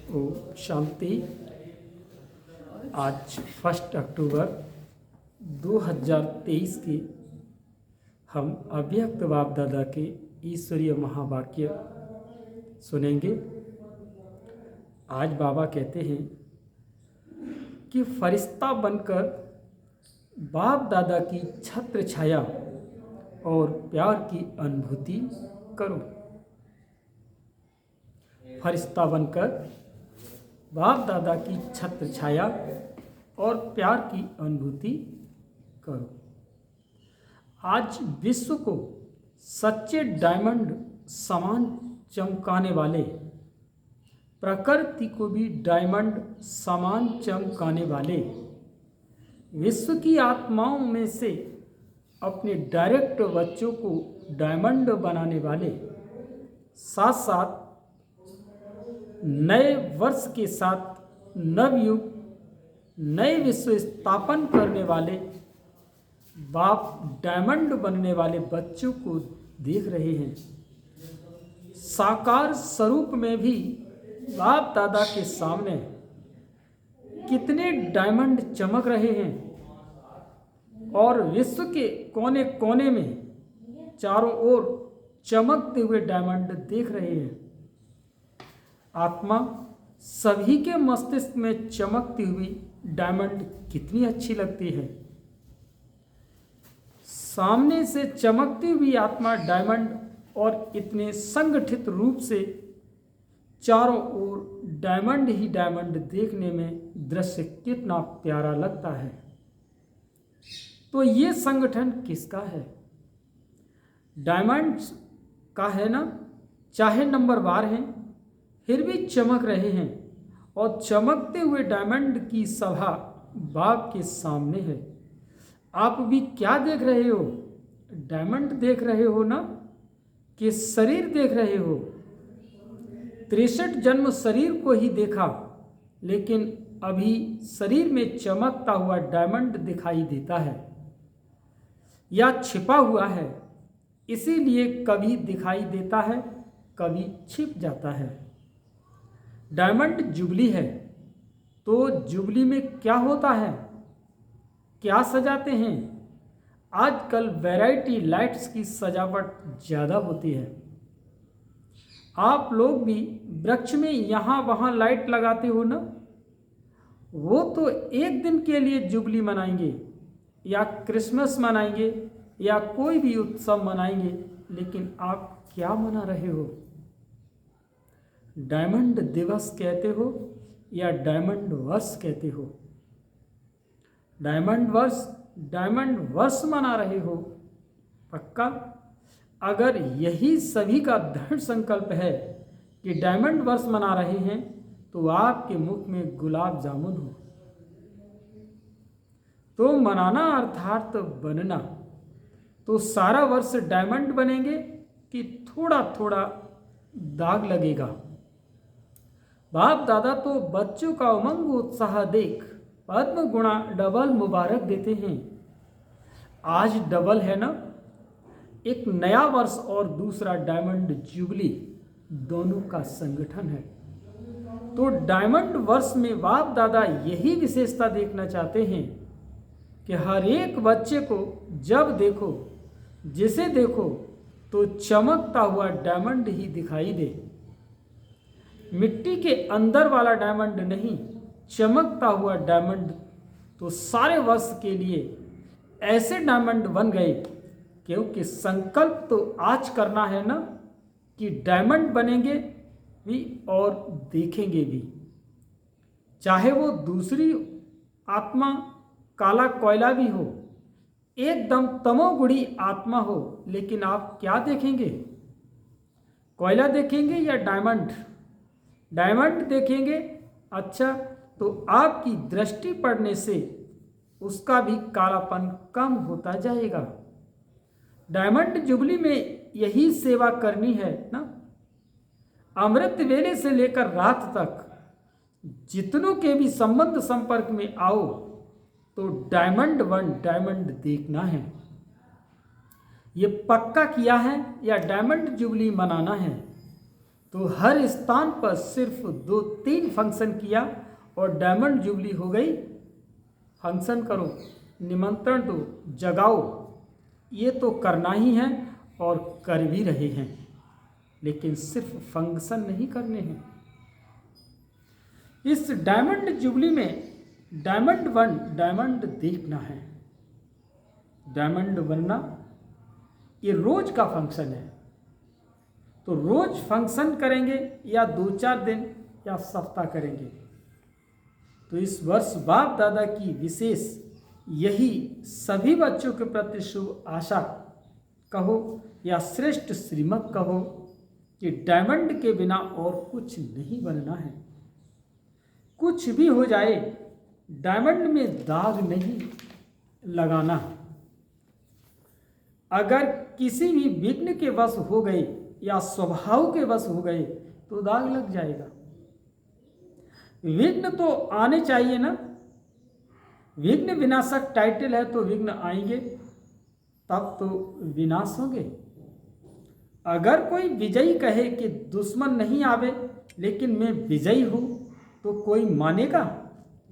ओम शांति। आज 1 अक्टूबर 2023 के हम अव्यक्त बाप दादा के ईश्वरीय महावाक्य सुनेंगे। आज बाबा कहते हैं कि फरिश्ता बनकर बाप दादा की छत्र छाया और प्यार की अनुभूति करो। फरिश्ता बनकर बाप दादा की छत्र छाया और प्यार की अनुभूति करो। आज विश्व को सच्चे डायमंड समान चमकाने वाले, प्रकृति को भी डायमंड समान चमकाने वाले, विश्व की आत्माओं में से अपने डायरेक्ट बच्चों को डायमंड बनाने वाले, साथ साथ नए वर्ष के साथ नवयुग नए विश्व स्थापन करने वाले बाप डायमंड बनने वाले बच्चों को देख रहे हैं। साकार स्वरूप में भी बाप दादा के सामने कितने डायमंड चमक रहे हैं और विश्व के कोने कोने में चारों ओर चमकते हुए डायमंड देख रहे हैं। आत्मा सभी के मस्तिष्क में चमकती हुई डायमंड कितनी अच्छी लगती है। सामने से चमकती हुई आत्मा डायमंड और इतने संगठित रूप से चारों ओर डायमंड ही डायमंड देखने में दृश्य कितना प्यारा लगता है। तो ये संगठन किसका है? डायमंड का है ना। चाहे नंबर बार हैं फिर भी चमक रहे हैं और चमकते हुए डायमंड की सभा बाप के सामने है। आप भी क्या देख रहे हो? डायमंड देख रहे हो ना, कि शरीर देख रहे हो? 63 जन्म शरीर को ही देखा, लेकिन अभी शरीर में चमकता हुआ डायमंड दिखाई देता है या छिपा हुआ है, इसीलिए कभी दिखाई देता है कभी छिप जाता है। डायमंड जुबली है, तो जुबली में क्या होता है, क्या सजाते हैं? आजकल वैरायटी लाइट्स की सजावट ज़्यादा होती है। आप लोग भी वृक्ष में यहाँ वहाँ लाइट लगाते हो ना। वो तो एक दिन के लिए जुबली मनाएंगे या क्रिसमस मनाएंगे या कोई भी उत्सव मनाएंगे, लेकिन आप क्या मना रहे हो? डायमंड दिवस कहते हो या डायमंड वर्ष कहते हो? डायमंड वर्ष मना रहे हो पक्का? अगर यही सभी का दृढ़ संकल्प है कि डायमंड वर्ष मना रहे हैं, तो आपके मुख में गुलाब जामुन हो। तो मनाना अर्थात बनना, तो सारा वर्ष डायमंड बनेंगे कि थोड़ा थोड़ा दाग लगेगा? बाप दादा तो बच्चों का उमंग उत्साह देख पद्म गुणा डबल मुबारक देते हैं। आज डबल है ना, एक नया वर्ष और दूसरा डायमंड जुबली, दोनों का संगठन है। तो डायमंड वर्ष में बाप दादा यही विशेषता देखना चाहते हैं कि हर एक बच्चे को जब देखो, जिसे देखो, तो चमकता हुआ डायमंड ही दिखाई दे। मिट्टी के अंदर वाला डायमंड नहीं, चमकता हुआ डायमंड। तो सारे वर्ष के लिए ऐसे डायमंड बन गए, क्योंकि संकल्प तो आज करना है ना कि डायमंड बनेंगे भी और देखेंगे भी। चाहे वो दूसरी आत्मा काला कोयला भी हो, एकदम तमोगुणी आत्मा हो, लेकिन आप क्या देखेंगे? कोयला देखेंगे या डायमंड? डायमंड देखेंगे। अच्छा, तो आपकी दृष्टि पड़ने से उसका भी कालापन कम होता जाएगा। डायमंड जुबली में यही सेवा करनी है ना। अमृत वेले से लेकर रात तक जितनों के भी संबंध संपर्क में आओ, तो डायमंड वन डायमंड देखना है। ये पक्का किया है या डायमंड जुबली मनाना है। तो हर स्थान पर सिर्फ 2-3 फंक्शन किया और डायमंड जुबली हो गई। फंक्शन करो, निमंत्रण दो, जगाओ, ये तो करना ही है और कर भी रहे हैं, लेकिन सिर्फ फंक्शन नहीं करने हैं। इस डायमंड जुबली में डायमंड डायमंड देखना है। डायमंड बनना ये रोज का फंक्शन है। तो रोज फंक्शन करेंगे या 2-4 दिन या सप्ताह करेंगे। तो इस वर्ष बाप दादा की विशेष यही सभी बच्चों के प्रति शुभ आशा कहो या श्रेष्ठ श्रीमत कहो कि डायमंड के बिना और कुछ नहीं बनना है। कुछ भी हो जाए, डायमंड में दाग नहीं लगाना। अगर किसी भी विघ्न के वश हो गए या स्वभाव के वश हो गए तो दाग लग जाएगा। विघ्न तो आने चाहिए ना। विघ्न विनाशक टाइटल है तो विघ्न आएंगे तब तो विनाश होंगे। अगर कोई विजयी कहे कि दुश्मन नहीं आवे लेकिन मैं विजयी हूं तो कोई मानेगा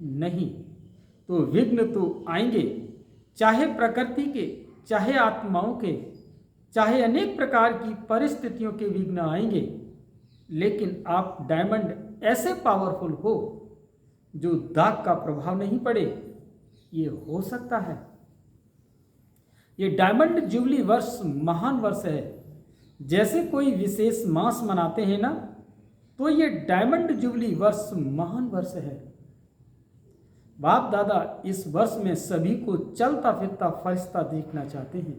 नहीं। तो विघ्न तो आएंगे, चाहे प्रकृति के, चाहे आत्माओं के, चाहे अनेक प्रकार की परिस्थितियों के विघ्न आएंगे। लेकिन आप डायमंड ऐसे पावरफुल हो जो दाग का प्रभाव नहीं पड़े, ये हो सकता है। ये डायमंड जुबली वर्ष महान वर्ष है। जैसे कोई विशेष मास मनाते हैं ना, तो ये डायमंड जुबली वर्ष महान वर्ष है। बाप दादा इस वर्ष में सभी को चलता फिरता फरिश्ता देखना चाहते हैं।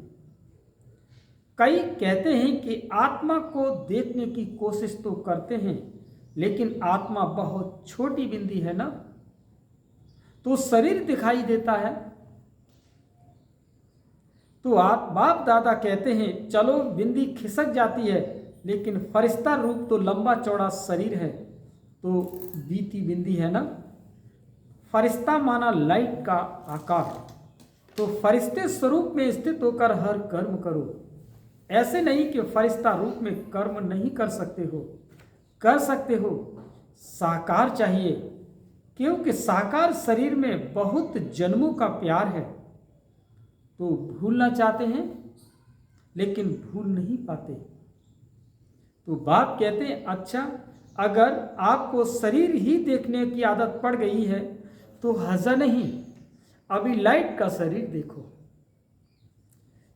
कई कहते हैं कि आत्मा को देखने की कोशिश तो करते हैं, लेकिन आत्मा बहुत छोटी बिंदी है ना, तो शरीर दिखाई देता है। तो आप बाप दादा कहते हैं चलो बिंदी खिसक जाती है, लेकिन फरिश्ता रूप तो लंबा चौड़ा शरीर है, तो बीती बिंदी है ना। फरिश्ता माना लाइट का आकार। तो फरिश्ते स्वरूप में स्थित होकर हर कर्म करो। ऐसे नहीं कि फरिश्ता रूप में कर्म नहीं कर सकते हो, कर सकते हो। साकार चाहिए, क्योंकि साकार शरीर में बहुत जन्मों का प्यार है। तो भूलना चाहते हैं लेकिन भूल नहीं पाते। तो बाप कहते हैं अच्छा, अगर आपको शरीर ही देखने की आदत पड़ गई है तो हजा नहीं, अभी लाइट का शरीर देखो।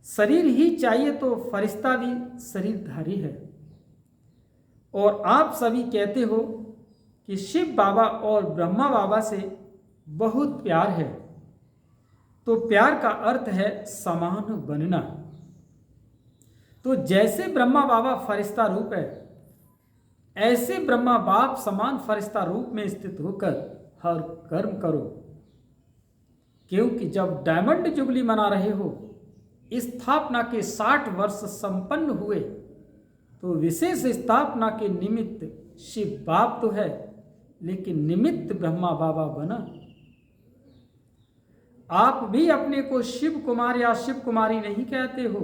शरीर ही चाहिए तो फरिश्ता भी शरीरधारी है। और आप सभी कहते हो कि शिव बाबा और ब्रह्मा बाबा से बहुत प्यार है। तो प्यार का अर्थ है समान बनना। तो जैसे ब्रह्मा बाबा फरिश्ता रूप है, ऐसे ब्रह्मा बाप समान फरिश्ता रूप में स्थित होकर हर कर्म करो। क्योंकि जब डायमंड जुबली मना रहे हो, स्थापना के 60 वर्ष संपन्न हुए, तो विशेष स्थापना के निमित्त शिव बाप तो है, लेकिन निमित्त ब्रह्मा बाबा बना। आप भी अपने को शिव कुमार या शिव कुमारी नहीं कहते हो,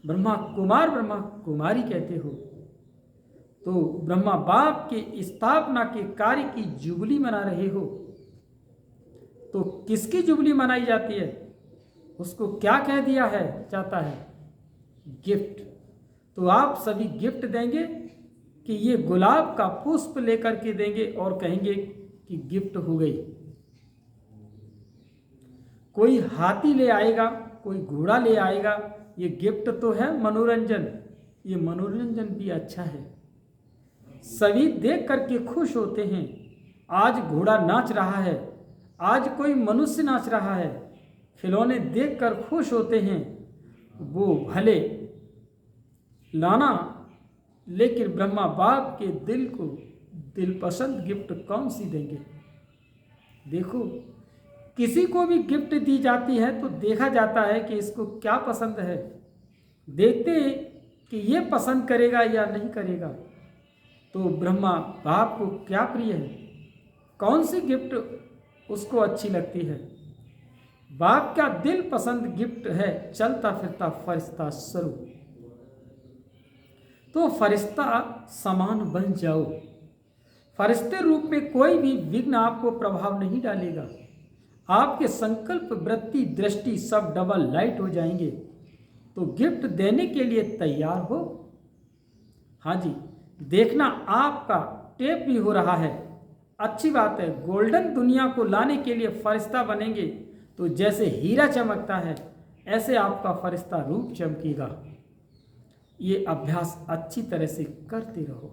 ब्रह्मा कुमार ब्रह्मा कुमारी कहते हो। तो ब्रह्मा बाप के स्थापना के कार्य की जुबली मना रहे हो। तो किसकी जुबली मनाई जाती है? उसको क्या कह दिया है जाता है? गिफ्ट। तो आप सभी गिफ्ट देंगे कि ये गुलाब का पुष्प लेकर के देंगे और कहेंगे कि गिफ्ट हो गई। कोई हाथी ले आएगा, कोई घोड़ा ले आएगा, ये गिफ्ट तो है मनोरंजन। ये मनोरंजन भी अच्छा है, सभी देख करके खुश होते हैं। आज घोड़ा नाच रहा है, आज कोई मनुष्य नाच रहा है, खिलौने देखकर खुश होते हैं। वो भले लाना, लेकिन ब्रह्मा बाप के दिल को दिल पसंद गिफ्ट कौन सी देंगे? देखो, किसी को भी गिफ्ट दी जाती है तो देखा जाता है कि इसको क्या पसंद है। देखते हैं कि ये पसंद करेगा या नहीं करेगा। तो ब्रह्मा बाप को क्या प्रिय है, कौन सी गिफ्ट उसको अच्छी लगती है? बाप का दिल पसंद गिफ्ट है चलता फिरता फरिश्ता स्वरूप। तो फरिश्ता समान बन जाओ। फरिश्ते रूप में कोई भी विघ्न आपको प्रभाव नहीं डालेगा। आपके संकल्प, वृत्ति, दृष्टि सब डबल लाइट हो जाएंगे। तो गिफ्ट देने के लिए तैयार हो? हाँ जी, देखना आपका टेप भी हो रहा है। अच्छी बात है। गोल्डन दुनिया को लाने के लिए फरिश्ता बनेंगे तो जैसे हीरा चमकता है ऐसे आपका फरिश्ता रूप चमकेगा। ये अभ्यास अच्छी तरह से करते रहो।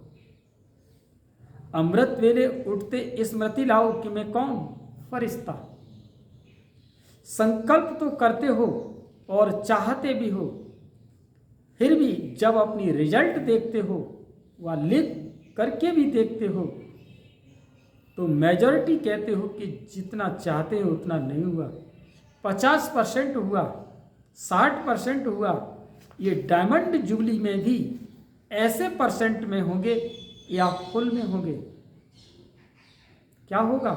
अमृत वेले उठते स्मृति लाओ कि मैं कौन? फरिश्ता। संकल्प तो करते हो और चाहते भी हो, फिर भी जब अपनी रिजल्ट देखते हो व लिख करके भी देखते हो तो मेजॉरिटी कहते हो कि जितना चाहते हो उतना नहीं हुआ। 50% हुआ, 60% हुआ। ये डायमंड जुबली में भी ऐसे परसेंट में होंगे या फुल में होंगे? क्या होगा?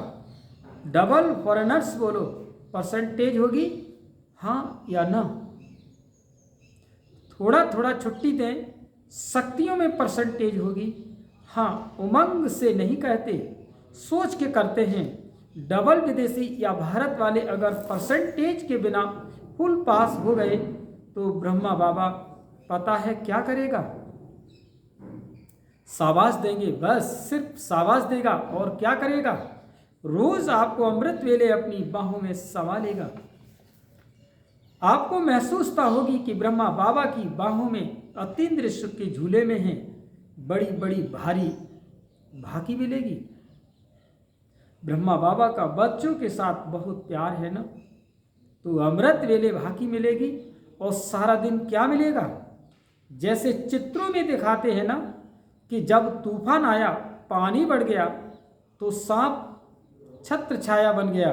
डबल फॉरेनर्स बोलो, परसेंटेज होगी हाँ या ना? थोड़ा थोड़ा छुट्टी दें, शक्तियों में परसेंटेज होगी हाँ। उमंग से नहीं कहते, सोच के करते हैं। डबल विदेशी या भारत वाले अगर परसेंटेज के बिना फुल पास हो गए तो ब्रह्मा बाबा पता है क्या करेगा? शाबाश देंगे, बस सिर्फ शाबाश देगा। और क्या करेगा? रोज आपको अमृत वेले अपनी बाहों में समा लेगा। आपको महसूसता होगी कि ब्रह्मा बाबा की बाहों में अतीन्द्र सुख के झूले में हैं। बड़ी बड़ी भारी भाकी मिलेगी। ब्रह्मा बाबा का बच्चों के साथ बहुत प्यार है ना, तो अमृत वेले भाकी मिलेगी। और सारा दिन क्या मिलेगा? जैसे चित्रों में दिखाते हैं ना कि जब तूफान आया, पानी बढ़ गया तो सांप छत्र छाया बन गया।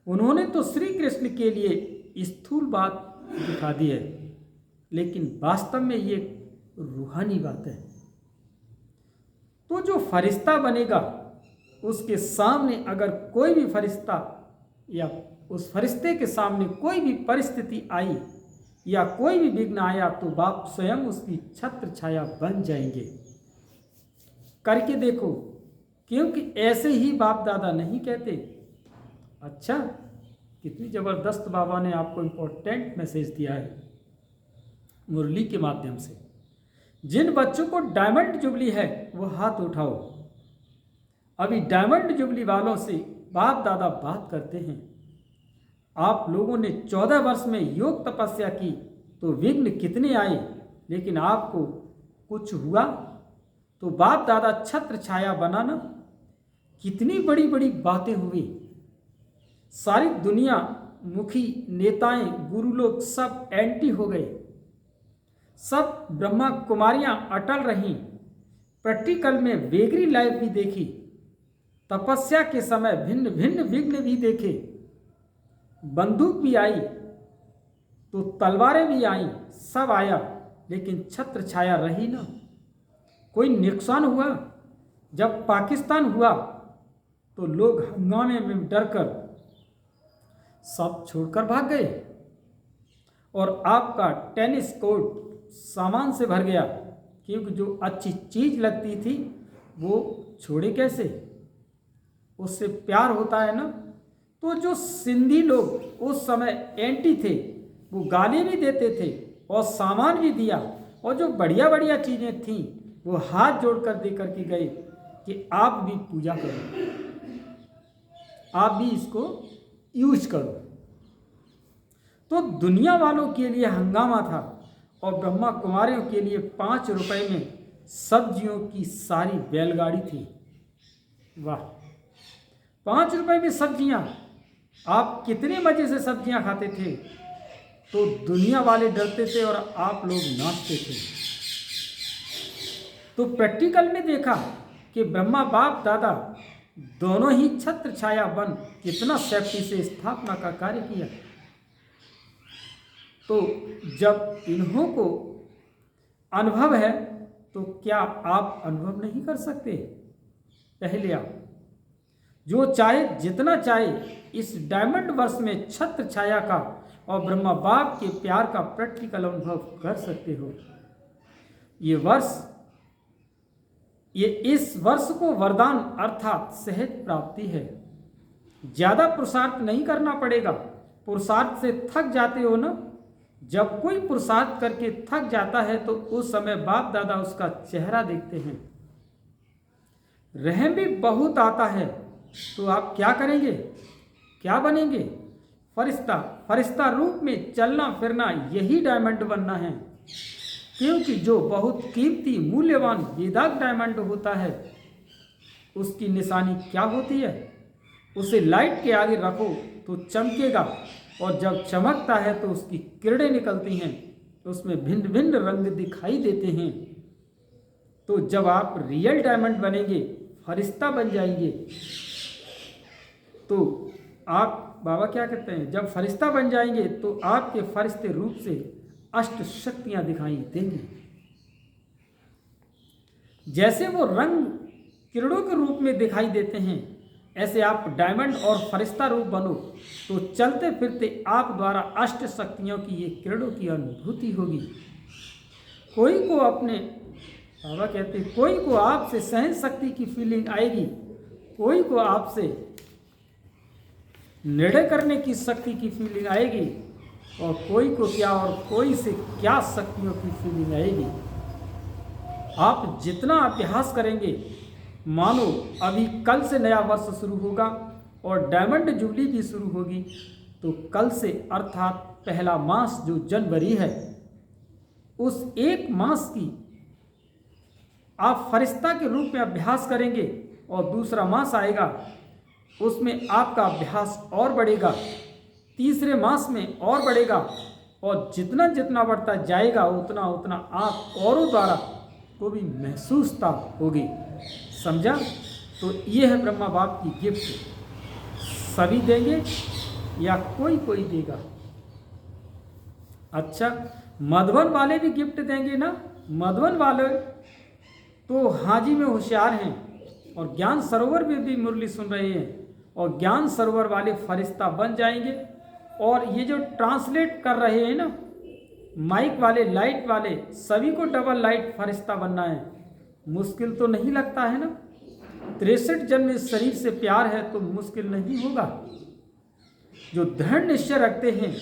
उन्होंने तो श्री कृष्ण के लिए स्थूल बात दिखा दी है, लेकिन वास्तव में ये रूहानी बात है। तो जो फरिश्ता बनेगा उसके सामने अगर कोई भी फरिश्ता या उस फरिश्ते के सामने कोई भी परिस्थिति आई या कोई भी विघ्न आया तो बाप स्वयं उसकी छत्र छाया बन जाएंगे। करके देखो, क्योंकि ऐसे ही बाप दादा नहीं कहते। अच्छा, कितनी जबरदस्त बाबा ने आपको इम्पोर्टेंट मैसेज दिया है मुरली के माध्यम से। जिन बच्चों को डायमंड जुबली है वो हाथ उठाओ। अभी डायमंड जुबली वालों से बाप दादा बात करते हैं। आप लोगों ने 14 वर्ष में योग तपस्या की तो विघ्न कितने आए, लेकिन आपको कुछ हुआ? तो बाप दादा छत्र छाया बनाना, कितनी बड़ी बड़ी बातें हुई। सारी दुनिया मुखी नेताएं, गुरु लोग सब एंटी हो गए। सब ब्रह्मा कुमारियां अटल रहीं। प्रैक्टिकल में वेगरी लाइफ भी देखी। तपस्या के समय भिन्न भिन्न विघ्न भी देखे। बंदूक भी आई तो तलवारें भी आई, सब आया, लेकिन छत्र छाया रही ना। कोई नुकसान हुआ? जब पाकिस्तान हुआ तो लोग हंगामे में डरकर सब छोड़कर भाग गए और आपका टेनिस कोर्ट सामान से भर गया, क्योंकि जो अच्छी चीज लगती थी वो छोड़े कैसे? उससे प्यार होता है ना। तो जो सिंधी लोग उस समय एंटी थे वो गाली भी देते थे और सामान भी दिया, और जो बढ़िया बढ़िया चीज़ें थीं वो हाथ जोड़कर दे करके गए कि आप भी पूजा करो, आप भी इसको यूज करो। तो दुनिया वालों के लिए हंगामा था और ब्रह्मा कुमारियों के लिए 5 रुपए में सब्जियों की सारी बैलगाड़ी थी। वाह, 5 रुपए में सब्जियां, आप कितने मजे से सब्जियां खाते थे। तो दुनिया वाले डरते थे और आप लोग नाचते थे। तो प्रैक्टिकल में देखा कि ब्रह्मा बाप दादा दोनों ही छत्र छाया बन कितना सेफ्टी से स्थापना का कार्य किया। तो जब इन्हों को अनुभव है तो क्या आप अनुभव नहीं कर सकते? पहले आप जो चाहे जितना चाहे इस डायमंड वर्ष में छत्र छाया का और ब्रह्मा बाप के प्यार का प्रैक्टिकल अनुभव कर सकते हो। ये इस वर्ष को वरदान अर्थात सहज प्राप्ति है। ज़्यादा पुरुषार्थ नहीं करना पड़ेगा। पुरुषार्थ से थक जाते हो ना, जब कोई पुरुषार्थ करके थक जाता है तो उस समय बाप दादा उसका चेहरा देखते हैं। रहम भी बहुत आता है तो आप क्या करेंगे, क्या बनेंगे? फरिश्ता। फरिश्ता रूप में चलना फिरना, यही डायमंड बनना है। क्योंकि जो बहुत कीमती मूल्यवान वेदाक डायमंड होता है उसकी निशानी क्या होती है? उसे लाइट के आगे रखो तो चमकेगा, और जब चमकता है तो उसकी किरणें निकलती हैं, उसमें भिन्न भिन्न रंग दिखाई देते हैं। तो जब आप रियल डायमंड बनेंगे, फरिश्ता बन जाएंगे, तो आप बाबा क्या कहते हैं, जब फरिश्ता बन जाएंगे तो आपके फरिश्ते रूप से अष्ट शक्तियां दिखाई देंगी। जैसे वो रंग किरणों के रूप में दिखाई देते हैं, ऐसे आप डायमंड और फरिश्ता रूप बनो तो चलते फिरते आप द्वारा अष्ट शक्तियों की ये किरणों की अनुभूति होगी। कोई को अपने बाबा कहते हैं, कोई को आपसे सहन शक्ति की फीलिंग आएगी, कोई को आपसे निर्णय करने की शक्ति की फीलिंग आएगी, और कोई को क्या और कोई से क्या शक्तियों की फीलिंग आएगी। आप जितना अभ्यास करेंगे, मानो अभी कल से नया वर्ष शुरू होगा और डायमंड जुबली भी शुरू होगी, तो कल से अर्थात पहला मास जो जनवरी है, उस एक मास की आप फरिश्ता के रूप में अभ्यास करेंगे, और दूसरा मास आएगा उसमें आपका अभ्यास और बढ़ेगा, तीसरे मास में और बढ़ेगा, और जितना जितना बढ़ता जाएगा उतना उतना आप औरों द्वारा को भी महसूसता होगी। समझा? तो ये है ब्रह्मा बाप की गिफ्ट। सभी देंगे या कोई कोई देगा? अच्छा, मधुबन वाले भी गिफ्ट देंगे ना। मधुबन वाले तो हाजी में होशियार हैं और ज्ञान सरोवर में भी मुरली सुन रहे हैं, और ज्ञान सरोवर वाले फरिश्ता बन जाएंगे। और ये जो ट्रांसलेट कर रहे हैं ना, माइक वाले, लाइट वाले, सभी को डबल लाइट फरिश्ता बनना है। मुश्किल तो नहीं लगता है ना? 63 जन्म इस शरीर से प्यार है तो मुश्किल नहीं होगा। जो दृढ़ निश्चय रखते हैं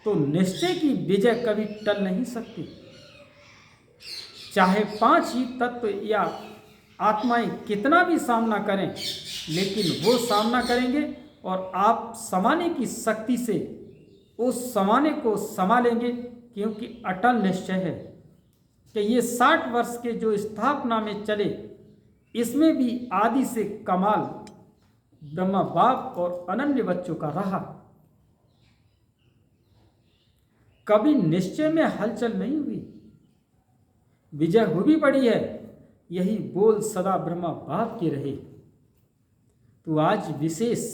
तो निश्चय की विजय कभी टल नहीं सकती। चाहे 5 ही तत्व या आत्माएं कितना भी सामना करें, लेकिन वो सामना करेंगे और आप समाने की शक्ति से उस समाने को समा लेंगे, क्योंकि अटल निश्चय है कि ये 60 वर्ष के जो स्थापना में चले, इसमें भी आदि से कमाल ब्रह्मा बाप और अनन्य बच्चों का रहा। कभी निश्चय में हलचल नहीं हुई, विजय हो भी पड़ी है। यही बोल सदा ब्रह्मा बाप के रहे। तो आज विशेष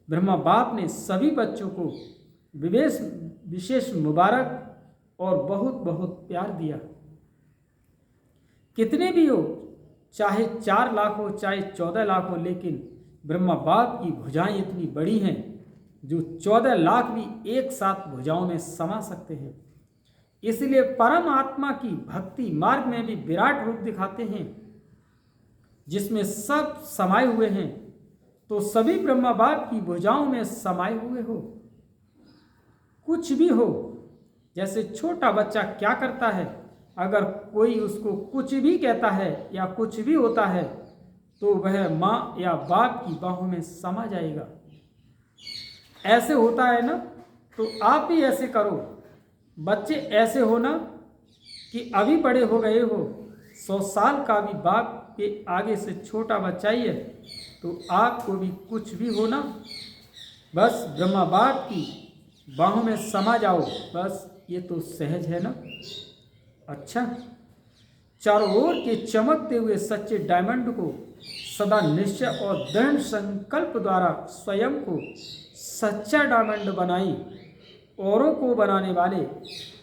ब्रह्मा बाप ने सभी बच्चों को विशेष मुबारक और बहुत बहुत प्यार दिया। कितने भी हो, चाहे 4 लाख हो चाहे 14 लाख हो, लेकिन ब्रह्मा बाप की भुजाएं इतनी बड़ी हैं जो 14 लाख भी एक साथ भुजाओं में समा सकते हैं। इसलिए परम आत्मा की भक्ति मार्ग में भी विराट रूप दिखाते हैं, जिसमें सब समाये हुए हैं। तो सभी ब्रह्मा बाप की भुजाओं में समाये हुए हो। कुछ भी हो, जैसे छोटा बच्चा क्या करता है, अगर कोई उसको कुछ भी कहता है या कुछ भी होता है तो वह माँ या बाप की बाहों में समा जाएगा। ऐसे होता है ना, तो आप भी ऐसे करो। बच्चे ऐसे हो ना कि अभी बड़े हो गए हो, 100 साल का भी बाप के आगे से छोटा बच्चा ही है, तो आपको भी कुछ भी हो ना, बस ब्रह्मा बाप की बाहों में समा जाओ। बस ये तो सहज है ना। अच्छा, चारों ओर के चमकते हुए सच्चे डायमंड को सदा निश्चय और दृढ़ संकल्प द्वारा स्वयं को सच्चा डायमंड बनाई। औरों को बनाने वाले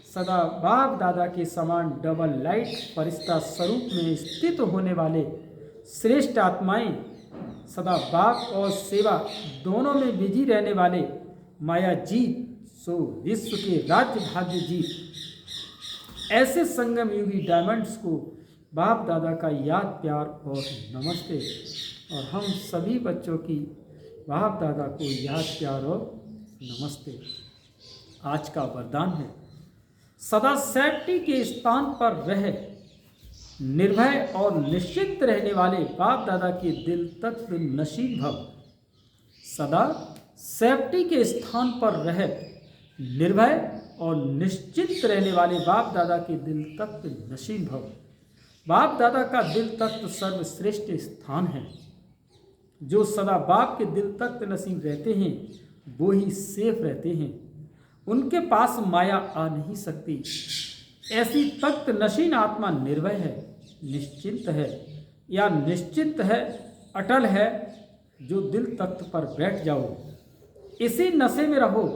सदा बाप दादा के समान डबल लाइट फरिश्ता स्वरूप में स्थित होने वाले श्रेष्ठ आत्माएं, सदा बाप और सेवा दोनों में बिजी रहने वाले माया जीत सो विश्व के राज्य भाग्य जीत, ऐसे संगम युगी डायमंड्स को बाप दादा का याद, प्यार और नमस्ते। और हम सभी बच्चों की बाप दादा को याद, प्यार और नमस्ते। आज का वरदान है, सदा सेफ्टी के स्थान पर रहे, निर्भय और निश्चिंत रहने वाले बाप दादा के दिल तक नशीन भव। सदा सेफ्टी के स्थान पर रहे, निर्भय और निश्चिंत रहने वाले बाप दादा के दिल तक नशीन भव। बाप दादा का दिल तख्त सर्वश्रेष्ठ स्थान है। जो सदा बाप के दिल तख्त नसीब रहते हैं वो ही सेफ रहते हैं। उनके पास माया आ नहीं सकती। ऐसी तख्त नशीन आत्मा निर्भय है, निश्चिंत है या निश्चित है, अटल है। जो दिल तख्त पर बैठ जाओ, इसी नशे में रहो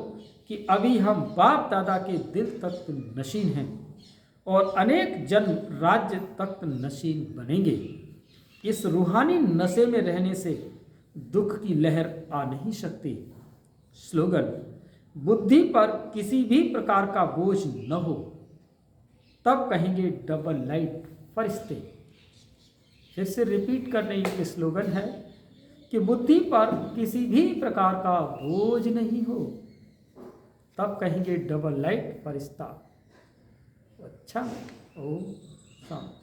कि अभी हम बाप दादा के दिल तख्त नशीन हैं और अनेक जन्म राज्य तख्त नशीन बनेंगे। इस रूहानी नशे में रहने से दुख की लहर आ नहीं सकती। स्लोगन, बुद्धि पर किसी भी प्रकार का बोझ न हो, तब कहेंगे डबल लाइट फरिश्ते। फिर से रिपीट करने के स्लोगन है कि बुद्धि पर किसी भी प्रकार का बोझ नहीं हो, तब कहेंगे डबल लाइट फरिश्ता। अच्छा, ओम शांति।